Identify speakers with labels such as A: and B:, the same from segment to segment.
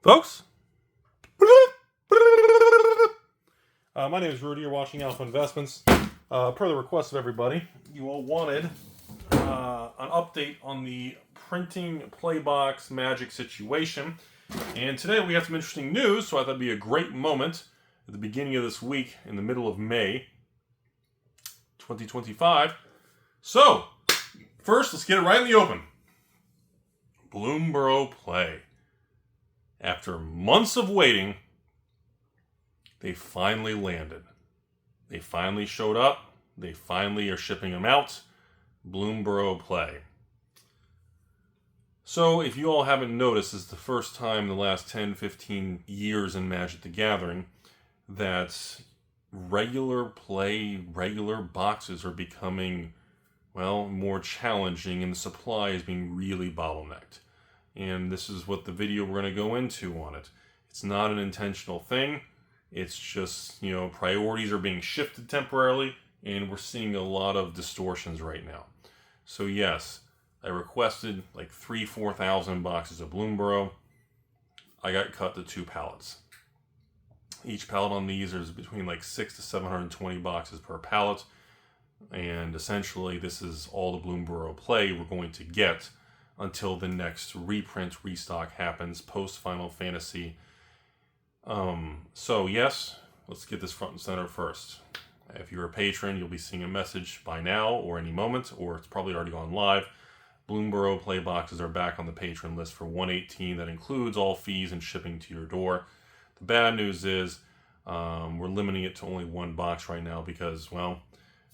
A: Folks, my name is Rudy. You're watching Alpha Investments. Per the request of everybody, you all wanted an update on the printing playbox magic situation. And today we have some interesting news, so I thought it'd be a great moment at the beginning of this week, in the middle of May 2025. So, first, let's get it right in the open. Bloomburrow Play. After months of waiting, they finally landed. They finally showed up. They finally are shipping them out. Bloomburrow Play. So, if you all haven't noticed, this is the first time in the last 10, 15 years in Magic the Gathering that regular play, regular boxes are becoming, well, more challenging, and the supply is being really bottlenecked. And this is what the video we're going to go into on it. It's not an intentional thing. It's just, priorities are being shifted temporarily, and we're seeing a lot of distortions right now. So yes, I requested like 4,000 boxes of Bloomburrow. I got cut to 2 pallets. Each pallet on these is between like 6 to 720 boxes per pallet. And essentially, this is all the Bloomburrow Play we're going to get until the next reprint, restock happens post Final Fantasy. So yes, let's get this front and center first. If you're a patron, you'll be seeing a message by now or any moment, or it's probably already gone live. Bloomburrow Play boxes are back on the patron list for $118. That includes all fees and shipping to your door. The bad news is we're limiting it to only 1 box right now because, well,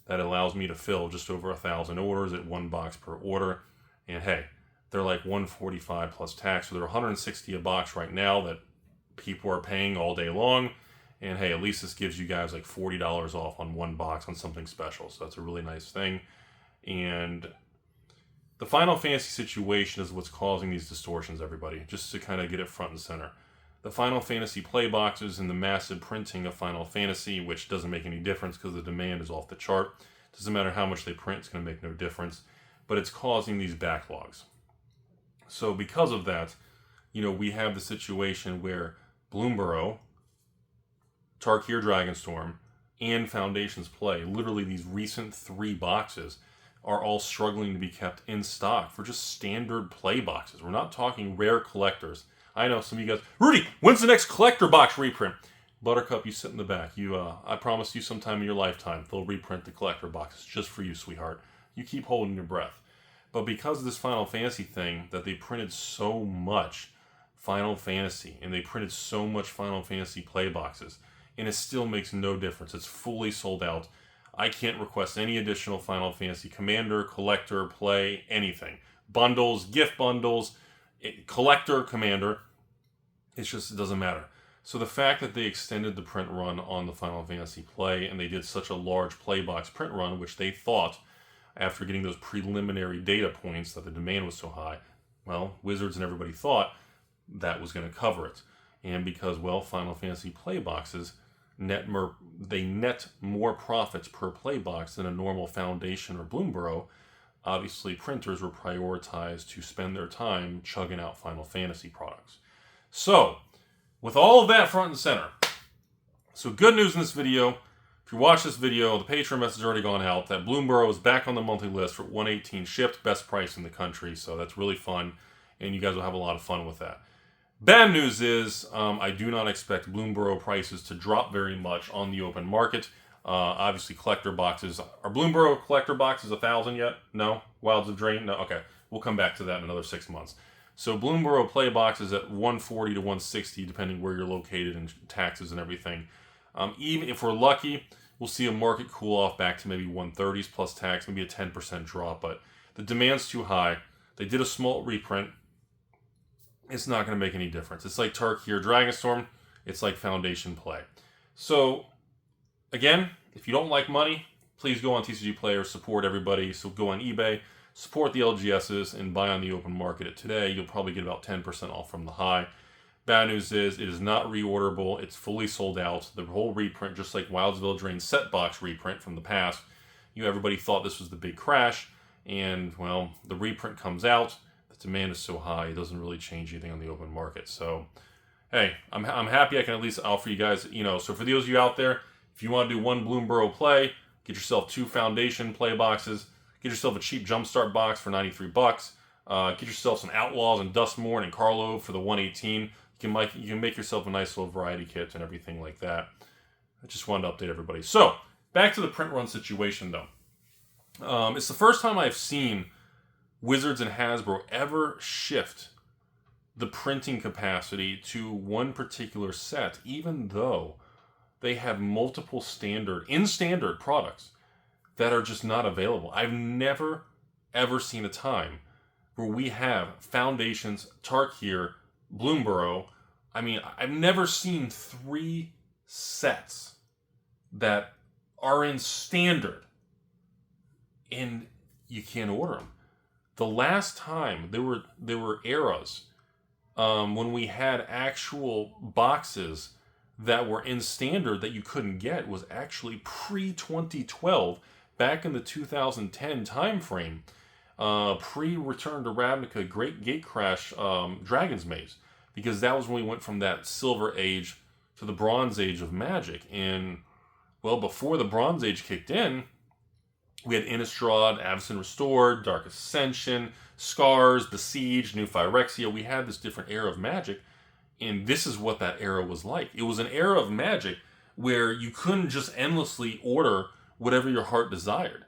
A: that allows me to fill just over 1,000 orders at 1 box per order. And hey, they're like $145 plus tax, so they're $160 a box right now that people are paying all day long. And hey, at least this gives you guys like $40 off on 1 box on something special. So that's a really nice thing. And the Final Fantasy situation is what's causing these distortions, everybody, just to kind of get it front and center. The Final Fantasy play boxes and the massive printing of Final Fantasy, which doesn't make any difference because the demand is off the chart. Doesn't matter how much they print, it's going to make no difference. But it's causing these backlogs. So because of that, we have the situation where Bloomburrow, Tarkir Dragonstorm, and Foundations Play, literally these recent 3 boxes, are all struggling to be kept in stock for just standard play boxes. We're not talking rare collectors. I know some of you guys, Rudy, when's the next collector box reprint? Buttercup, you sit in the back. I promised you sometime in your lifetime they'll reprint the collector boxes just for you, sweetheart. You keep holding your breath. But because of this Final Fantasy thing, that they printed so much Final Fantasy, and they printed so much Final Fantasy play boxes, and it still makes no difference. It's fully sold out. I can't request any additional Final Fantasy Commander, Collector, Play, anything. Bundles, gift bundles, Collector, Commander. It doesn't matter. So the fact that they extended the print run on the Final Fantasy Play, and they did such a large play box print run, which they thought, after getting those preliminary data points that the demand was so high, well, Wizards and everybody thought that was going to cover it. And because, well, Final Fantasy play boxes net more profits per play box than a normal Foundation or Bloomburrow, obviously printers were prioritized to spend their time chugging out Final Fantasy products. So, with all of that front and center, so good news in this video. If you watch this video, the Patreon message has already gone out that Bloomburrow is back on the monthly list for $118 shipped, best price in the country. So that's really fun, and you guys will have a lot of fun with that. Bad news is I do not expect Bloomburrow prices to drop very much on the open market. Obviously, collector boxes. Are Bloomburrow collector boxes 1,000 yet? No? Wilds of Drain? No? Okay. We'll come back to that in another 6 months. So Bloomburrow play boxes at $140 to $160, depending where you're located and taxes and everything. Even if we're lucky, we'll see a market cool off back to maybe 130s plus tax, maybe a 10% drop, but the demand's too high. They did a small reprint. It's not going to make any difference. It's like Tarkir Dragonstorm. It's like Foundation Play. So, again, if you don't like money, please go on TCG Player, support everybody. So go on eBay, support the LGSs, and buy on the open market at today. You'll probably get about 10% off from the high. Bad news is it is not reorderable. It's fully sold out. The whole reprint, just like Wilds of Eldraine set box reprint from the past, everybody thought this was the big crash, and well, the reprint comes out. The demand is so high, it doesn't really change anything on the open market. So, hey, I'm happy I can at least offer you guys, so for those of you out there, if you want to do one Bloomburrow play, get yourself 2 foundation play boxes, get yourself a cheap jumpstart box for $93, get yourself some Outlaws and Dustmore and Carlo for the 118. You can make yourself a nice little variety kit and everything like that. I just wanted to update everybody. So, back to the print run situation though. It's the first time I've seen Wizards and Hasbro ever shift the printing capacity to one particular set, even though they have multiple standard products that are just not available. I've never, ever seen a time where we have Foundations, Tarkir, Bloomburrow. I mean, I've never seen 3 sets that are in standard and you can't order them. The last time there were eras when we had actual boxes that were in standard that you couldn't get was actually pre-2012, back in the 2010 time frame, pre-Return to Ravnica Great Gate Crash Dragon's Maze, because that was when we went from that Silver Age to the Bronze Age of Magic. And, well, before the Bronze Age kicked in, we had Innistrad, Avacyn Restored, Dark Ascension, Scars, Besiege, New Phyrexia. We had this different era of Magic, and this is what that era was like. It was an era of Magic where you couldn't just endlessly order whatever your heart desired.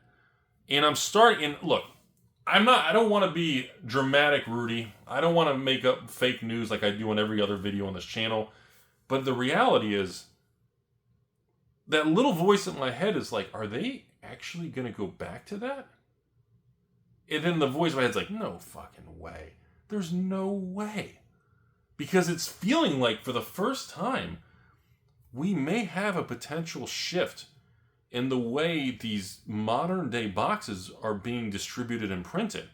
A: And look, I don't want to be dramatic, Rudy. I don't want to make up fake news like I do on every other video on this channel. But the reality is, that little voice in my head is like, are they actually going to go back to that? And then the voice in my head's like, no fucking way. There's no way. Because it's feeling like, for the first time, we may have a potential shift in the way these modern day boxes are being distributed and printed.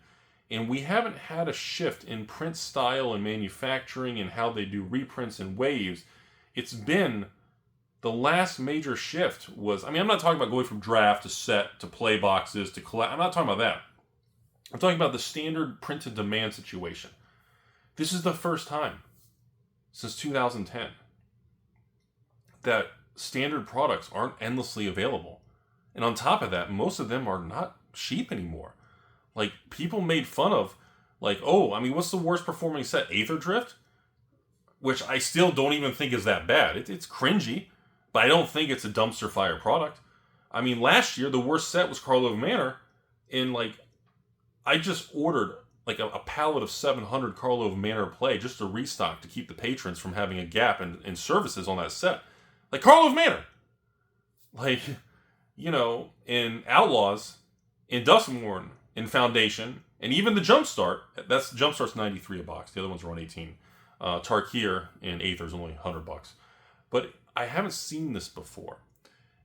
A: And we haven't had a shift in print style and manufacturing and how they do reprints and waves. It's been the last major shift was, I'm not talking about going from draft to set to play boxes to collect. I'm not talking about that. I'm talking about the standard printed demand situation. This is the first time since 2010 that standard products aren't endlessly available. And on top of that, most of them are not cheap anymore. Like, people made fun of, like, what's the worst performing set? Aether Drift? Which I still don't even think is that bad. It's cringy, but I don't think it's a dumpster fire product. Last year, the worst set was Karlov Manor, and, I just ordered, a pallet of 700 Karlov Manor play just to restock to keep the patrons from having a gap in services on that set. Karlov Manor! In Outlaws, in Dustmore, in Foundation, and even the Jumpstart, Jumpstart's 93 a box, the other ones are 118. Tarkir and Aether's only $100. But I haven't seen this before.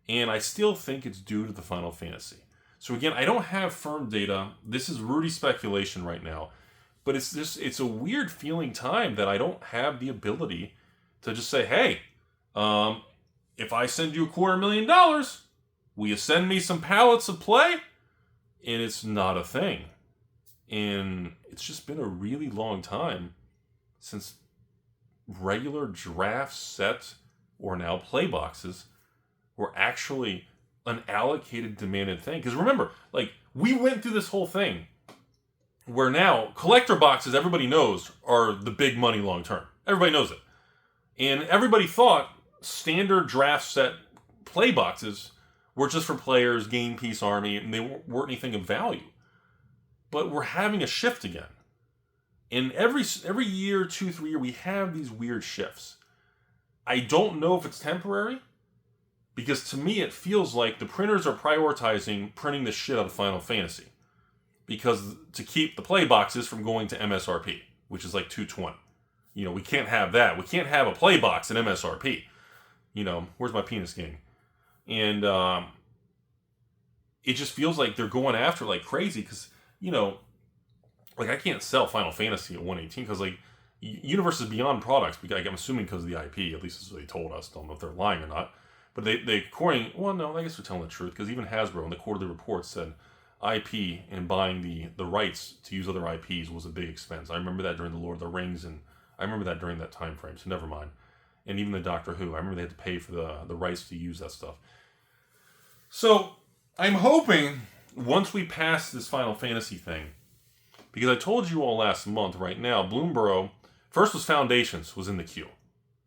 A: And I still think it's due to the Final Fantasy. So again, I don't have firm data. This is Rudy speculation right now. But it's a weird feeling time that I don't have the ability to just say, hey, if I send you $250,000, will you send me some pallets of play? And it's not a thing. And it's just been a really long time since regular draft sets, or now play boxes, were actually an allocated, demanded thing. Because remember, we went through this whole thing where now collector boxes, everybody knows, are the big money long term. Everybody knows it. And everybody thought standard draft set play boxes were just for players, game piece army, and they weren't anything of value. But we're having a shift again. And every year, 2-3 years, we have these weird shifts. I don't know if it's temporary, because to me it feels like the printers are prioritizing printing the shit out of Final Fantasy, because to keep the play boxes from going to MSRP, which is $220. We can't have that. We can't have a play box at MSRP. Where's my penis gang? And it just feels like they're going after like crazy, because I can't sell Final Fantasy at 118 because Universe is Beyond products. I'm assuming because of the IP. At least that's what they told us. Don't know if they're lying or not. But they according, well, no, I guess they're telling the truth, because even Hasbro in the quarterly report said IP and buying the rights to use other IPs was a big expense. I remember that during the Lord of the Rings and I remember that during that time frame, so never mind. And even the Doctor Who, I remember they had to pay for the rights to use that stuff. So I'm hoping once we pass this Final Fantasy thing, because I told you all last month, right now, Bloomburrow, first was Foundations, was in the queue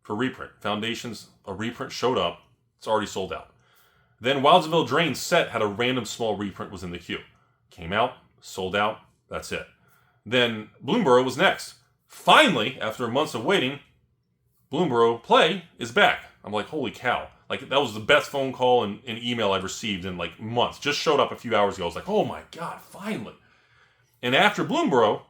A: for reprint. Foundations, a reprint showed up. It's already sold out. Then Wilds of Eldraine's set had a random small reprint, was in the queue. Came out, sold out, that's it. Then Bloomburrow was next. Finally, after months of waiting, Bloomburrow Play is back. I'm like, holy cow. Like, that was the best phone call and email I've received in, like, months. Just showed up a few hours ago. I was like, oh my god, finally. And after Bloomburrow,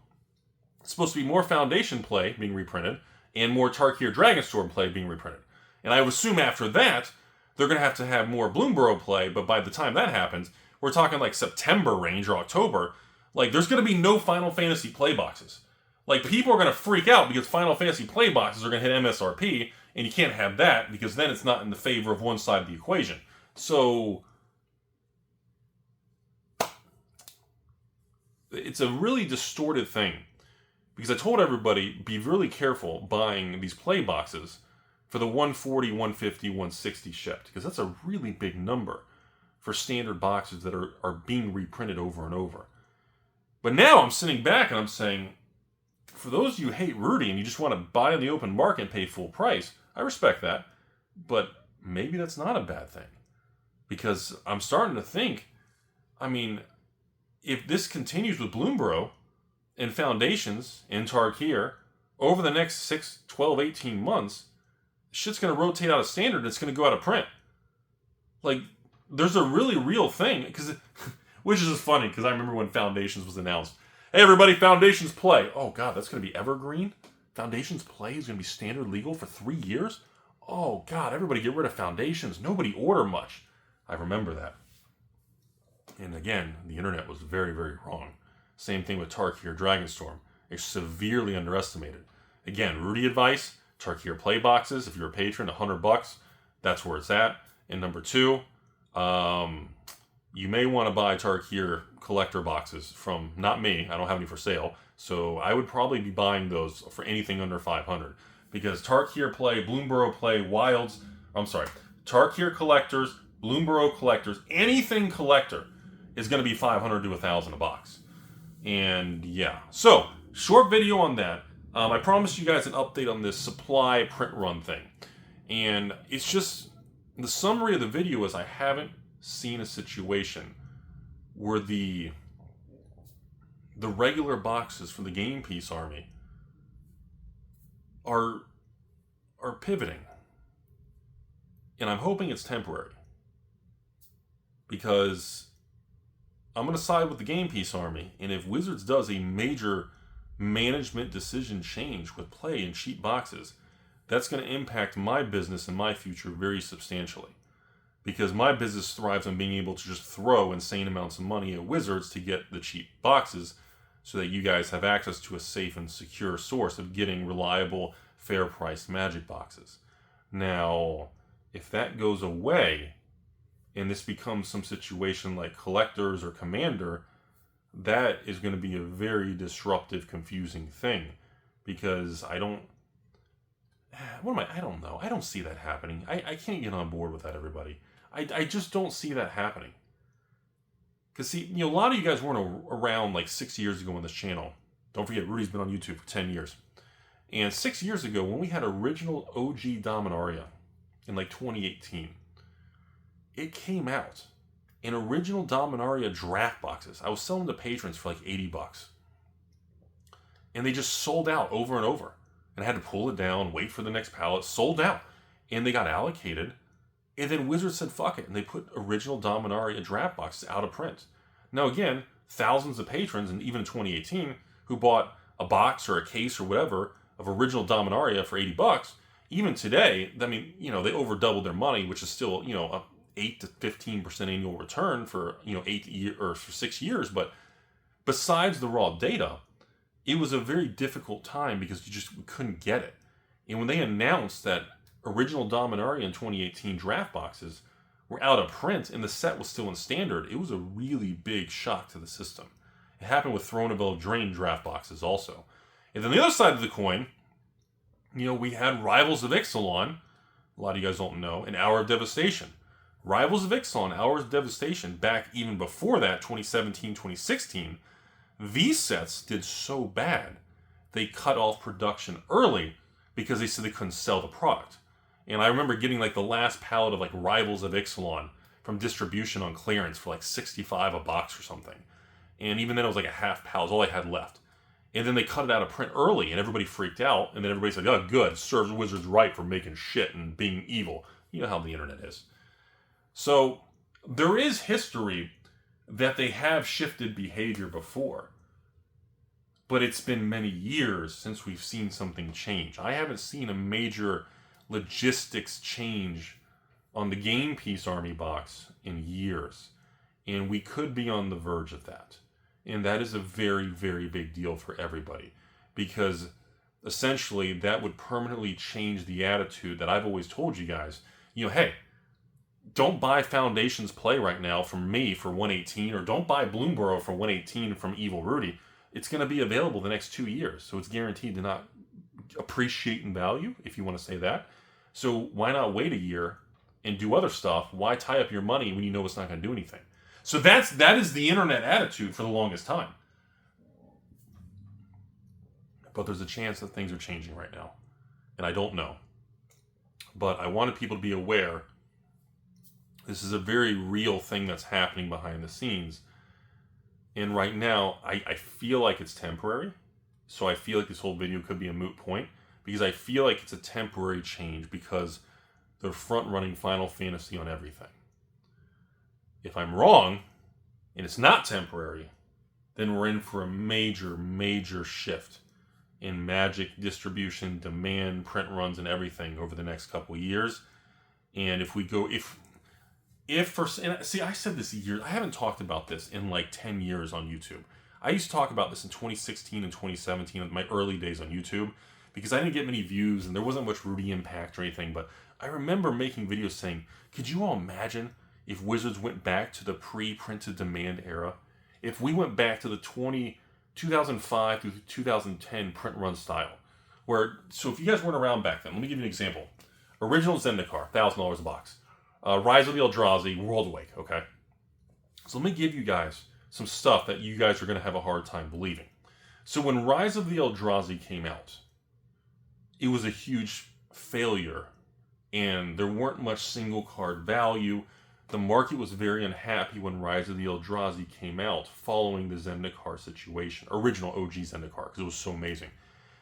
A: it's supposed to be more Foundation Play being reprinted and more Tarkir Dragonstorm Play being reprinted. And I would assume after that, they're going to have more Bloomburrow Play, but by the time that happens, we're talking like September range or October. Like, there's going to be no Final Fantasy play boxes. Like, people are going to freak out because Final Fantasy play boxes are going to hit MSRP, and you can't have that because then it's not in the favor of one side of the equation. So it's a really distorted thing, because I told everybody, be really careful buying these play boxes for the 140, 150, 160 shipped, because that's a really big number for standard boxes that are being reprinted over and over. But now I'm sitting back and I'm saying, for those of you who hate Rudy and you just want to buy in the open market and pay full price, I respect that. But maybe that's not a bad thing. Because I'm starting to think, I mean, if this continues with Bloomburrow and Foundations and Tarkir over the next 6, 12, 18 months, shit's going to rotate out of standard and it's going to go out of print. Like, there's a really real thing, because which is just funny, because I remember when Foundations was announced. Hey everybody, Foundations Play. Oh god, that's going to be evergreen? Foundations Play is going to be standard legal for 3 years? Oh god, everybody get rid of Foundations. Nobody order much. I remember that. And again, the internet was very, very wrong. Same thing with Tarkir Dragonstorm. It's severely underestimated. Again, Rudy advice, Tarkir play boxes, if you're a patron, $100, that's where it's at. And number 2, you may want to buy Tarkir collector boxes from, not me, I don't have any for sale, so I would probably be buying those for anything under 500, because Tarkir Play, Bloomburrow Play, Tarkir collectors, Bloomburrow collectors, anything collector is going to be 500 to 1,000 a box. And yeah, so short video on that. I promised you guys an update on this supply print run thing, and it's just, the summary of the video is I haven't seen a situation where the regular boxes for the game piece army are pivoting. And I'm hoping it's temporary, because I'm going to side with the game piece army, and if Wizards does a major management decision change with play and cheap boxes, that's going to impact my business and my future very substantially. Because my business thrives on being able to just throw insane amounts of money at Wizards to get the cheap boxes, so that you guys have access to a safe and secure source of getting reliable, fair-priced Magic boxes. Now, if that goes away, and this becomes some situation like Collectors or Commander, that is going to be a very disruptive, confusing thing. Because I don't know. I don't see that happening. I can't get on board with that, everybody. I just don't see that happening. Because, see, a lot of you guys weren't around like 6 years ago on this channel. Don't forget, Rudy's been on YouTube for 10 years. And 6 years ago, when we had original OG Dominaria in like 2018, it came out in original Dominaria draft boxes. I was selling to patrons for like $80. And they just sold out over and over. And I had to pull it down, wait for the next pallet, sold out. And they got allocated. And then Wizards said, fuck it. And they put original Dominaria draft boxes out of print. Now again, thousands of patrons, and even in 2018, who bought a box or a case or whatever of original Dominaria for $80, even today, I mean, they over doubled their money, which is still, a 8 to 15% annual return for, 6 years. But besides the raw data, it was a very difficult time because you just couldn't get it. And when they announced that original Dominaria in 2018 draft boxes were out of print and the set was still in standard, it was a really big shock to the system. It happened with Throne of Eldraine draft boxes also. And then the other side of the coin, we had Rivals of Ixalan. A lot of you guys don't know. An Hour of Devastation. Rivals of Ixalan, Hours of Devastation, back even before that, 2017, 2016, these sets did so bad, they cut off production early because they said they couldn't sell the product. And I remember getting like the last pallet of like Rivals of Ixalan from distribution on clearance for like $65 a box or something. And even then it was like a half pallet, was all I had left. And then they cut it out of print early and everybody freaked out. And then everybody said, oh good, serves Wizards right for making shit and being evil. You know how the internet is. So there is history that they have shifted behavior before. But it's been many years since we've seen something change. I haven't seen a major logistics change on the Game Piece Army box in years. And we could be on the verge of that. And that is a very, very big deal for everybody. Because essentially that would permanently change the attitude that I've always told you guys. Hey, don't buy Foundation's Play right now from me for $118, or don't buy Bloomburrow for $118 from Evil Rudy. It's going to be available the next 2 years, so it's guaranteed to not appreciate in value, if you want to say that. So why not wait a year and do other stuff? Why tie up your money when you know it's not going to do anything? So that is the internet attitude for the longest time. But there's a chance that things are changing right now, and I don't know. But I wanted people to be aware. This is a very real thing that's happening behind the scenes. And right now, I feel like it's temporary. So I feel like this whole video could be a moot point. Because I feel like it's a temporary change because they're front-running Final Fantasy on everything. If I'm wrong, and it's not temporary, then we're in for a major, major shift in Magic distribution, demand, print runs, and everything over the next couple of years. And if we go... See, I said this years. I haven't talked about this in like 10 years on YouTube. I used to talk about this in 2016 and 2017, in my early days on YouTube, because I didn't get many views and there wasn't much Rudy impact or anything. But I remember making videos saying, could you all imagine if Wizards went back to the pre-printed demand era? If we went back to the 2005 through 2010 print run style. So if you guys weren't around back then, let me give you an example. Original Zendikar, $1,000 a box. Rise of the Eldrazi, World Awake, okay? So let me give you guys some stuff that you guys are going to have a hard time believing. So when Rise of the Eldrazi came out, it was a huge failure, and there weren't much single card value. The market was very unhappy when Rise of the Eldrazi came out following the Zendikar situation, original OG Zendikar, because it was so amazing.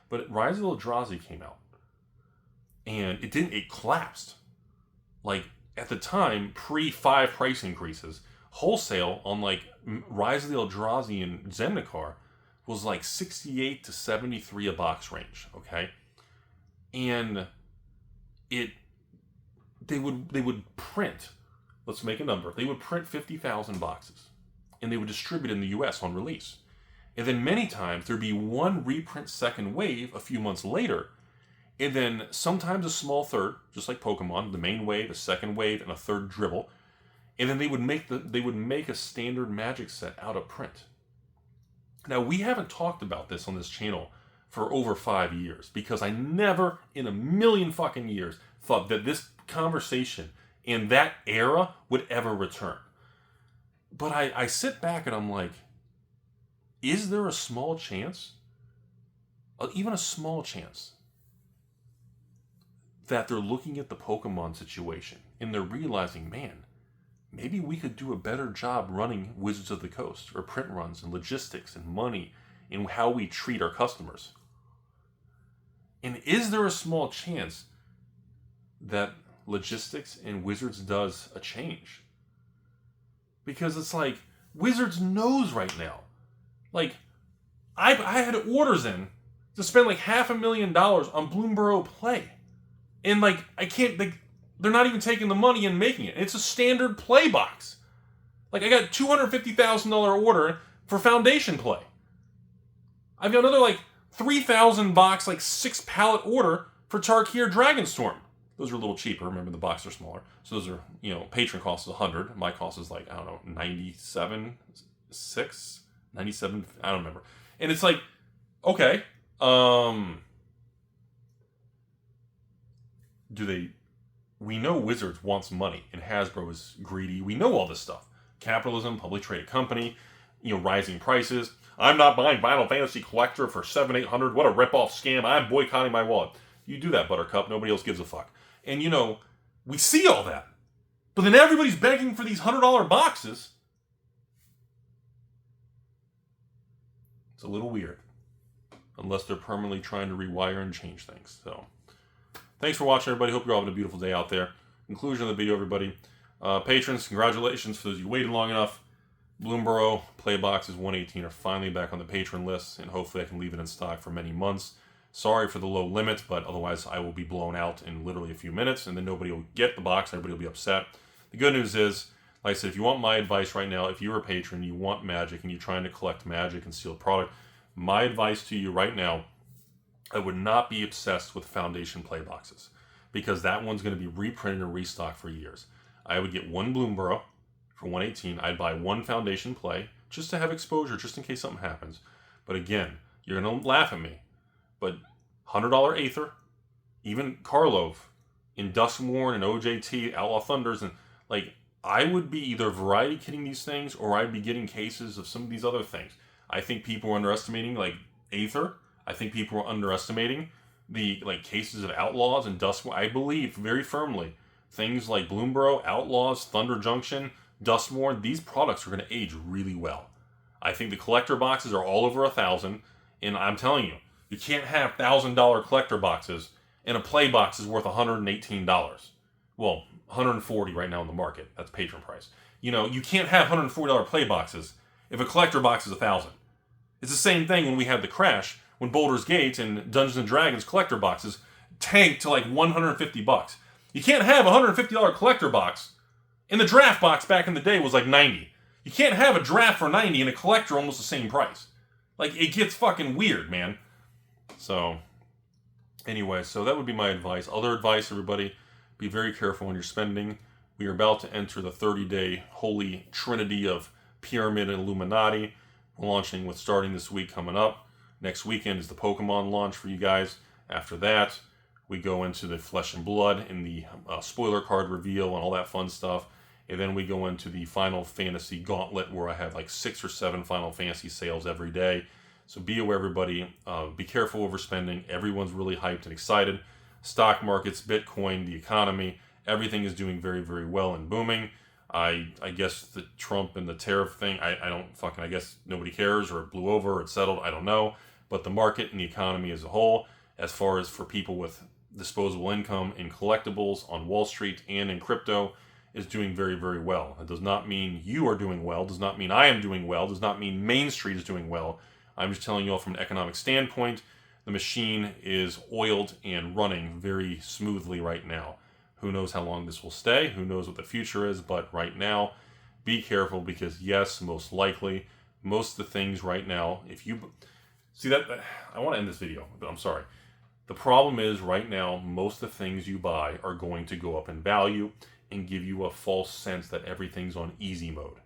A: But Rise of the Eldrazi came out, and it collapsed. Like, at the time, pre-5 price increases, wholesale on like Rise of the Eldrazi and Zendikar was like 68 to 73 a box range, okay? And they would print, let's make a number, they would print 50,000 boxes, and they would distribute in the US on release. And then many times there'd be one reprint second wave a few months later, and then sometimes a small third, just like Pokemon, the main wave, a second wave, and a third dribble. And then they would make a standard Magic set out of print. Now, we haven't talked about this on this channel for over 5 years because I never in a million fucking years thought that this conversation and that era would ever return. But I sit back and I'm like, is there a small chance, even a small chance, that they're looking at the Pokemon situation and they're realizing, man, maybe we could do a better job running Wizards of the Coast or print runs and logistics and money and how we treat our customers? And is there a small chance that logistics and Wizards does a change? Because it's like, Wizards knows right now. Like, I had orders in to spend like $500,000 on Bloomburrow Play. And like, I can't, they're not even taking the money and making it. It's a standard play box. Like, I got $250,000 order for Foundation Play. I've got another like 3,000 box, like 6 pallet order for Tarkir Dragonstorm. Those are a little cheaper. Remember, the boxes are smaller. So those are, patron cost is 100. My cost is like, I don't know, 97, I don't remember. And it's like, okay, we know Wizards wants money and Hasbro is greedy. We know all this stuff. Capitalism, publicly traded company, rising prices. I'm not buying Final Fantasy Collector for $700-800. What a ripoff scam. I'm boycotting my wallet. You do that, Buttercup. Nobody else gives a fuck. And we see all that. But then everybody's begging for these $100 boxes. It's a little weird. Unless they're permanently trying to rewire and change things. So, thanks for watching, everybody. Hope you're all having a beautiful day out there. Conclusion of the video, everybody. Patrons, congratulations for those you waited long enough. Bloomburrow play boxes 118 are finally back on the patron list, and hopefully I can leave it in stock for many months. Sorry for the low limit, but otherwise I will be blown out in literally a few minutes, and then nobody will get the box, everybody will be upset. The good news is, like I said, if you want my advice right now, if you're a patron, you want Magic, and you're trying to collect Magic and sealed product, my advice to you right now, I would not be obsessed with Foundation play boxes, because that one's going to be reprinted and restocked for years. I would get one Bloomburrow for 118. I'd buy one Foundation play just to have exposure, just in case something happens. But again, you're going to laugh at me, but $100 Aether, even Karlov, in Duskmourn and OJT, Outlaw Thunders, and I would be either variety kitting these things, or I'd be getting cases of some of these other things. I think people are underestimating Aether. I think people are underestimating the cases of Outlaws and Duskmourn. I believe very firmly things like Bloomburrow, Outlaws, Thunder Junction, Duskmourn, these products are going to age really well. I think the collector boxes are all over 1,000, and I'm telling you, you can't have $1,000 collector boxes and a play box is worth $118. Well, $140 right now in the market. That's patron price. You can't have $140 play boxes if a collector box is 1,000. It's the same thing when we had the crash, when Baldur's Gate and Dungeons and Dragons collector boxes tanked to $150. You can't have a $150 collector box, and the draft box back in the day was $90. You can't have a draft for $90 and a collector almost the same price. It gets fucking weird, man. So, anyway, so that would be my advice. Other advice, everybody, be very careful when you're spending. We are about to enter the 30-day holy trinity of Pyramid and Illuminati. We're launching with starting this week coming up. Next weekend is the Pokemon launch for you guys. After that, we go into the Flesh and Blood and the spoiler card reveal and all that fun stuff. And then we go into the Final Fantasy Gauntlet, where I have 6 or 7 Final Fantasy sales every day. So be aware, everybody. Be careful overspending. Everyone's really hyped and excited. Stock markets, Bitcoin, the economy, everything is doing very, very well and booming. I guess the Trump and the tariff thing, I guess nobody cares, or it blew over, or it settled, I don't know. But the market and the economy as a whole, as far as for people with disposable income in collectibles on Wall Street and in crypto, is doing very, very well. It does not mean you are doing well, does not mean I am doing well, does not mean Main Street is doing well. I'm just telling you all from an economic standpoint, the machine is oiled and running very smoothly right now. Who knows how long this will stay? Who knows what the future is? But right now, be careful, because yes, most likely, most of the things right now, if you... See that... I want to end this video, but I'm sorry. The problem is right now, most of the things you buy are going to go up in value and give you a false sense that everything's on easy mode.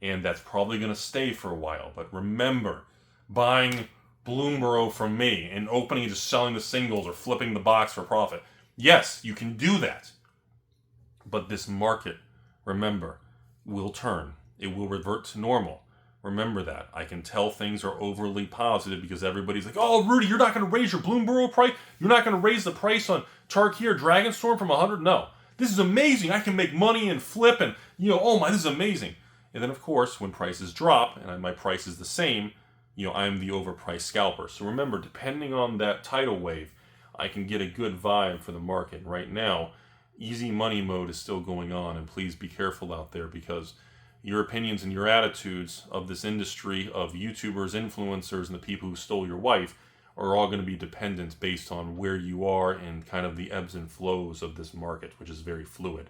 A: And that's probably going to stay for a while. But remember, buying Bloomburrow from me and opening and just selling the singles or flipping the box for profit. Yes, you can do that. But this market, remember, will turn. It will revert to normal. Remember that. I can tell things are overly positive because everybody's like, oh, Rudy, you're not going to raise your Bloomburrow price? You're not going to raise the price on Tarkir or Dragonstorm from 100? No. This is amazing. I can make money and flip and, oh my, this is amazing. And then, of course, when prices drop and my price is the same, I'm the overpriced scalper. So remember, depending on that tidal wave, I can get a good vibe for the market. Right now, easy money mode is still going on, and please be careful out there, because your opinions and your attitudes of this industry of YouTubers, influencers, and the people who stole your wife are all going to be dependent based on where you are and kind of the ebbs and flows of this market, which is very fluid.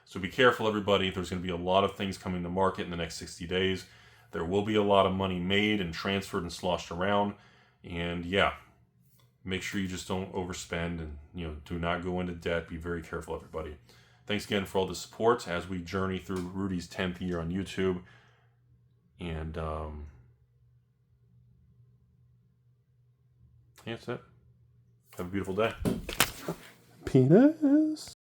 A: So be careful, everybody. There's going to be a lot of things coming to market in the next 60 days. There will be a lot of money made and transferred and sloshed around. And yeah, make sure you just don't overspend and, do not go into debt. Be very careful, everybody. Thanks again for all the support as we journey through Rudy's 10th year on YouTube. And, yeah, that's it. Have a beautiful day. Penis.